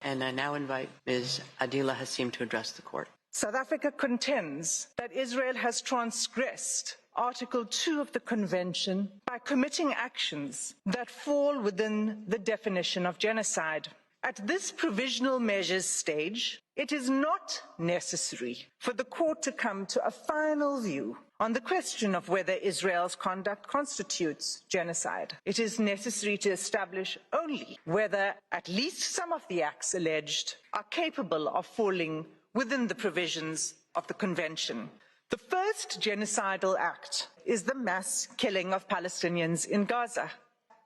And I now invite Ms. Adila Hassim to address the court. South Africa contends that Israel has transgressed Article 2 of the Convention by committing actions that fall within the definition of genocide. At this provisional measures stage, it is not necessary for the court to come to a final view on the question of whether Israel's conduct constitutes genocide. It is necessary to establish only whether at least some of the acts alleged are capable of falling within the provisions of the Convention. The first genocidal act is the mass killing of Palestinians in Gaza.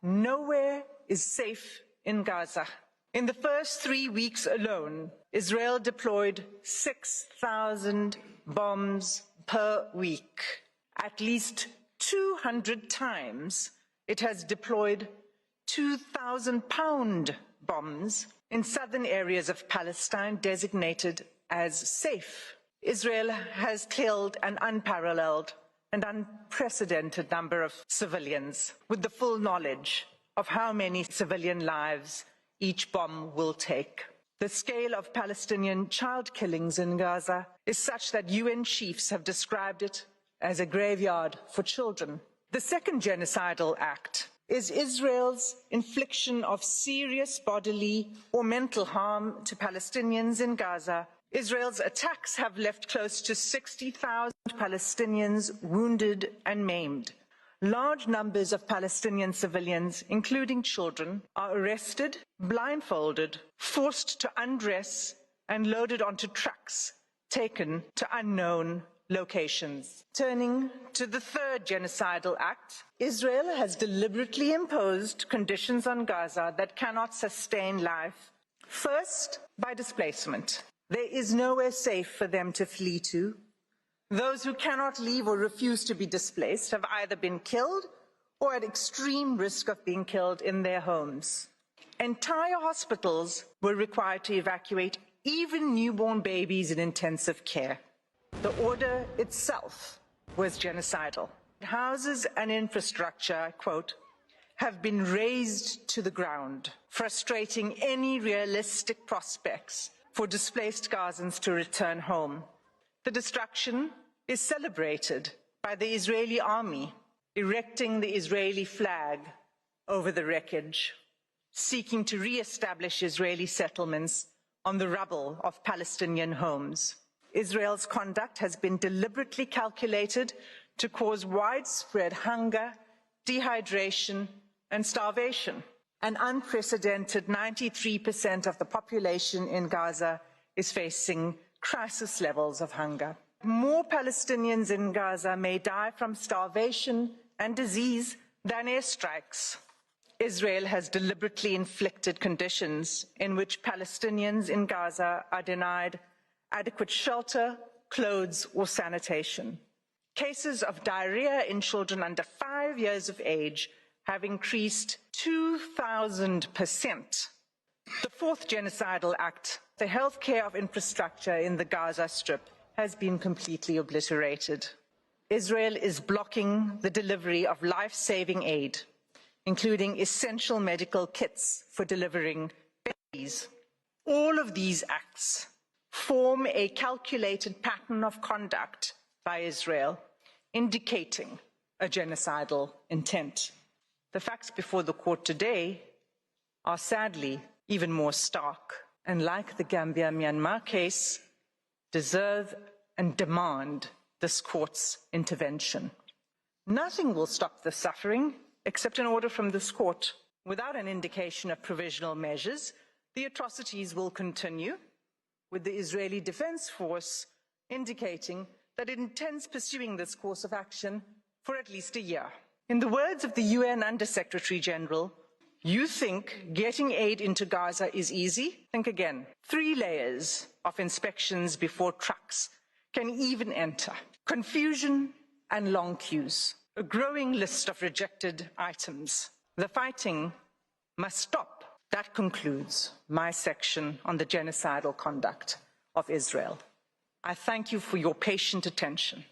Nowhere is safe in Gaza. In the first 3 weeks alone, Israel deployed 6,000 bombs per week. At least 200 times it has deployed 2,000-pound bombs in southern areas of Palestine designated as safe. Israel has killed an unparalleled and unprecedented number of civilians with the full knowledge of how many civilian lives each bomb will take. The scale of Palestinian child killings in Gaza is such that UN chiefs have described it as a graveyard for children. The second genocidal act is Israel's infliction of serious bodily or mental harm to Palestinians in Gaza. Israel's attacks have left close to 60,000 Palestinians wounded and maimed. Large numbers of Palestinian civilians, including children, are arrested, blindfolded, forced to undress, and loaded onto trucks, taken to unknown locations. Turning to the third genocidal act, Israel has deliberately imposed conditions on Gaza that cannot sustain life. First, by displacement. There is nowhere safe for them to flee to. Those who cannot leave or refuse to be displaced have either been killed or at extreme risk of being killed in their homes. Entire hospitals were required to evacuate even newborn babies in intensive care. The order itself was genocidal. Houses and infrastructure, I quote, have been razed to the ground, frustrating any realistic prospects for displaced Gazans to return home. The destruction is celebrated by the Israeli army, erecting the Israeli flag over the wreckage, seeking to re-establish Israeli settlements on the rubble of Palestinian homes. Israel's conduct has been deliberately calculated to cause widespread hunger, dehydration, and starvation. An unprecedented 93% of the population in Gaza is facing crisis levels of hunger. More Palestinians in Gaza may die from starvation and disease than airstrikes. Israel has deliberately inflicted conditions in which Palestinians in Gaza are denied adequate shelter, clothes, or sanitation. Cases of diarrhea in children under 5 years of age have increased 2,000%. The fourth genocidal act, the healthcare of infrastructure in the Gaza Strip, has been completely obliterated. Israel is blocking the delivery of life-saving aid, including essential medical kits for delivering babies. All of these acts form a calculated pattern of conduct by Israel, indicating a genocidal intent. The facts before the court today are sadly even more stark, and like the Gambia-Myanmar case, deserve and demand this court's intervention. Nothing will stop the suffering except an order from this court. Without an indication of provisional measures, the atrocities will continue, with the Israeli Defense Force indicating that it intends pursuing this course of action for at least a year. In the words of the UN Under-Secretary General, you think getting aid into Gaza is easy? Think again. 3 layers of inspections before trucks can even enter. Confusion and long queues. A growing list of rejected items. The fighting must stop. That concludes my section on the genocidal conduct of Israel. I thank you for your patient attention.